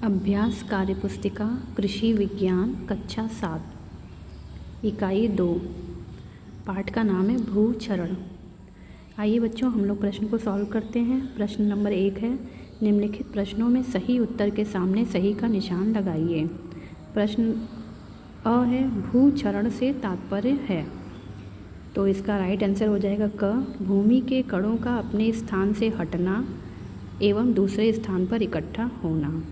अभ्यास कार्यपुस्तिका कृषि विज्ञान कक्षा 7 इकाई 2 पाठ का नाम है भूक्षरण। आइए बच्चों हम लोग प्रश्न को सॉल्व करते हैं। प्रश्न नंबर 1 है, निम्नलिखित प्रश्नों में सही उत्तर के सामने सही का निशान लगाइए। प्रश्न अ है, भूक्षरण से तात्पर्य है, तो इसका राइट आंसर हो जाएगा क। भूमि के कणों का अपने स्थान से हटना एवं दूसरे स्थान पर इकट्ठा होना।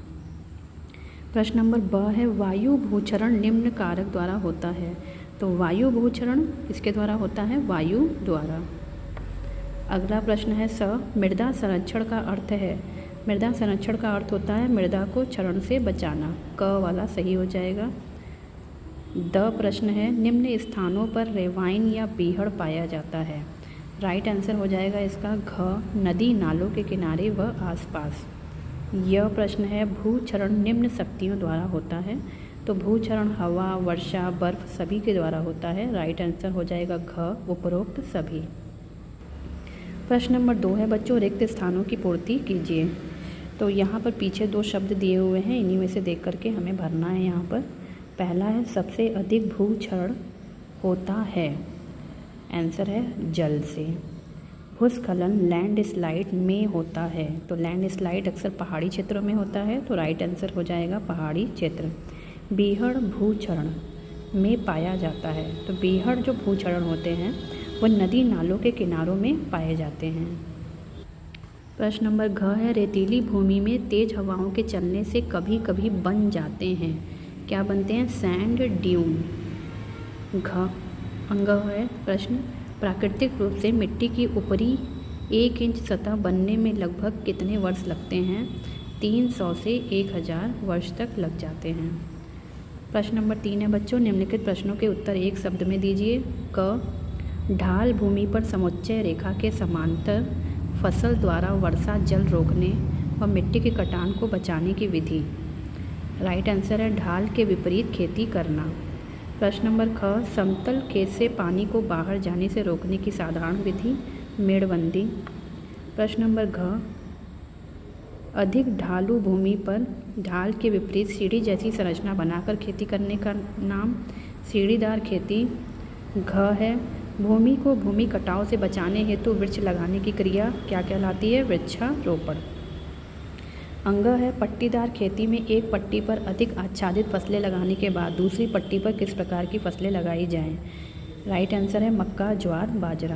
प्रश्न नंबर ब है, वायु भूक्षरण निम्न कारक द्वारा होता है, तो वायु भूक्षरण किसके द्वारा होता है? वायु द्वारा। अगला प्रश्न है स, मृदा संरक्षण का अर्थ है। मृदा संरक्षण का अर्थ होता है मृदा को क्षरण से बचाना। क वाला सही हो जाएगा। द प्रश्न है, निम्न स्थानों पर रेवाइन या बीहड़ पाया जाता है। राइट आंसर हो जाएगा इसका घ, नदी नालों के किनारे व आसपास। यह प्रश्न है, भूक्षरण निम्न शक्तियों द्वारा होता है, तो भूक्षरण हवा, वर्षा, बर्फ सभी के द्वारा होता है। राइट आंसर हो जाएगा घ, उपरोक्त सभी। प्रश्न नंबर 2 है बच्चों, रिक्त स्थानों की पूर्ति कीजिए। तो यहाँ पर पीछे 2 शब्द दिए हुए हैं, इन्हीं में से देख करके हमें भरना है। यहाँ पर पहला है, सबसे अधिक भूक्षरण होता है। आंसर है जल से। भूस्खलन लैंड स्लाइड में होता है, तो लैंड स्लाइड अक्सर पहाड़ी क्षेत्रों में होता है, तो राइट आंसर हो जाएगा पहाड़ी क्षेत्र। बीहड़ भूक्षरण में पाया जाता है, तो बीहड़ जो भूक्षरण होते हैं वो नदी नालों के किनारों में पाए जाते हैं। प्रश्न नंबर घ है, रेतीली भूमि में तेज हवाओं के चलने से कभी कभी बन जाते हैं। क्या बनते हैं? Sand dune. घ अंग है प्रश्न, प्राकृतिक रूप से मिट्टी की ऊपरी 1 इंच सतह बनने में लगभग कितने वर्ष लगते हैं? 300 से 1000 वर्ष तक लग जाते हैं। प्रश्न नंबर 3 है बच्चों, निम्नलिखित प्रश्नों के उत्तर एक शब्द में दीजिए। क, ढाल भूमि पर समुच्चय रेखा के समांतर फसल द्वारा वर्षा जल रोकने व मिट्टी के कटान को बचाने की विधि। राइट आंसर है ढाल के विपरीत खेती करना। प्रश्न नंबर ख, समतल खेत से पानी को बाहर जाने से रोकने की साधारण विधि मेड़बंदी। प्रश्न नंबर घ, अधिक ढालू भूमि पर ढाल के विपरीत सीढ़ी जैसी संरचना बनाकर खेती करने का नाम सीढ़ीदार खेती। घ है, भूमि को भूमि कटाव से बचाने हेतु वृक्ष लगाने की क्रिया क्या कहलाती है? वृक्षारोपण। अंग है, पट्टीदार खेती में एक पट्टी पर अधिक आच्छादित फसलें लगाने के बाद दूसरी पट्टी पर किस प्रकार की फसलें लगाई जाएं? राइट आंसर है मक्का, ज्वार, बाजरा।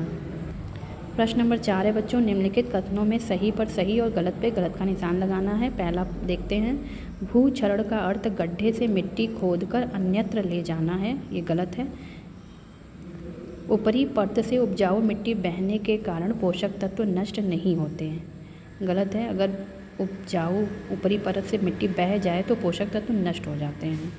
प्रश्न नंबर 4 है बच्चों, निम्नलिखित कथनों में सही पर सही और गलत पे गलत का निशान लगाना है। पहला देखते हैं, भूक्षरण का अर्थ गड्ढे से मिट्टी खोदकर अन्यत्र ले जाना है, ये गलत है। ऊपरी परत से उपजाऊ मिट्टी बहने के कारण पोषक तत्व नष्ट नहीं होते हैं, गलत है। अगर उपजाऊ ऊपरी परत से मिट्टी बह जाए तो पोषक तत्व नष्ट हो जाते हैं।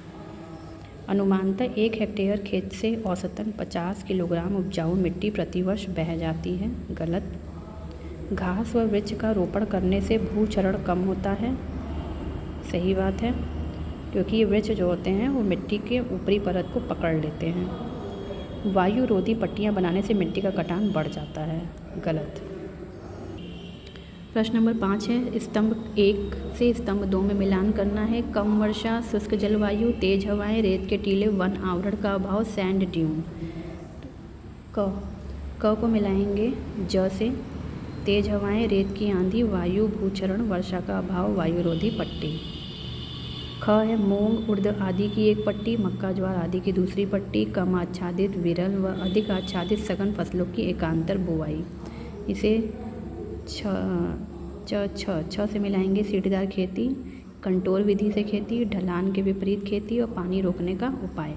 अनुमानतः 1 हेक्टेयर खेत से औसतन 50 किलोग्राम उपजाऊ मिट्टी प्रतिवर्ष बह जाती है, गलत। घास व वृक्ष का रोपण करने से भूक्षरण कम होता है, सही बात है, क्योंकि ये वृक्ष जो होते हैं वो मिट्टी के ऊपरी परत को पकड़ लेते हैं। वायु रोधी पट्टियाँ बनाने से मिट्टी का कटान बढ़ जाता है, गलत। प्रश्न नंबर 5 है, स्तंभ 1 से स्तंभ 2 में मिलान करना है। कम वर्षा, शुष्क जलवायु, तेज हवाएं, रेत के टीले, वन आवरण का अभाव, सैंड ड्यून। क को मिलाएंगे ज से, तेज हवाएं, रेत की आंधी, वायु भूक्षरण, वर्षा का अभाव, वायुरोधी पट्टी। ख है, मूंग, उड़द आदि की एक पट्टी, मक्का, ज्वार आदि की दूसरी पट्टी, कम आच्छादित, विरल व अधिक आच्छादित सघन फसलों की एकांतर बुवाई। इसे छ से मिलाएंगे, सीढ़ीदार खेती, कंटोर विधि से खेती, ढलान के विपरीत खेती और पानी रोकने का उपाय।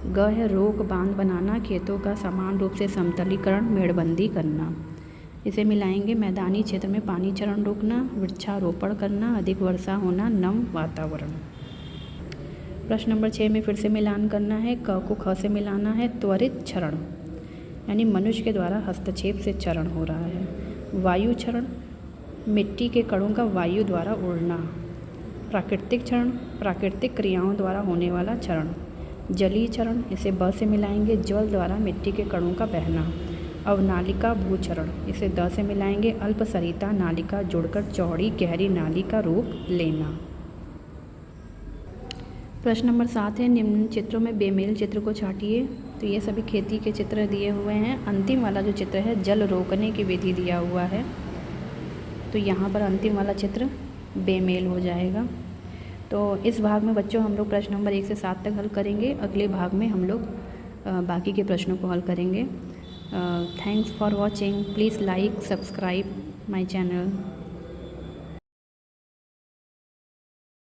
ग है, रोक बांध बनाना, खेतों का समान रूप से समतलीकरण, मेड़बंदी करना। इसे मिलाएंगे, मैदानी क्षेत्र में पानी चरण रोकना, वृक्षारोपण करना, अधिक वर्षा होना, नम वातावरण। प्रश्न नंबर 6 में फिर से मिलान करना है। क को ख से मिलाना है, त्वरित क्षरण, यानी मनुष्य के द्वारा हस्तक्षेप से क्षरण हो रहा है। वायु क्षरण, मिट्टी के कणों का वायु द्वारा उड़ना। प्राकृतिक क्षरण, प्राकृतिक क्रियाओं द्वारा होने वाला क्षरण। जलीय क्षरण, इसे ब से मिलाएंगे, जल द्वारा मिट्टी के कणों का बहना। अवनालिका भूक्षरण, इसे द से मिलाएंगे, अल्पसरिता नालिका जुड़कर चौड़ी गहरी नाली का रूप लेना। प्रश्न नंबर 7 है, निम्न चित्रों में बेमेल चित्र को छांटिए। तो ये सभी खेती के चित्र दिए हुए हैं। अंतिम वाला जो चित्र है जल रोकने की विधि दिया हुआ है, तो यहाँ पर अंतिम वाला चित्र बेमेल हो जाएगा। तो इस भाग में बच्चों हम लोग प्रश्न नंबर 1 से 7 तक हल करेंगे। अगले भाग में हम लोग बाकी के प्रश्नों को हल करेंगे। Thanks for watching. Please like subscribe my channel.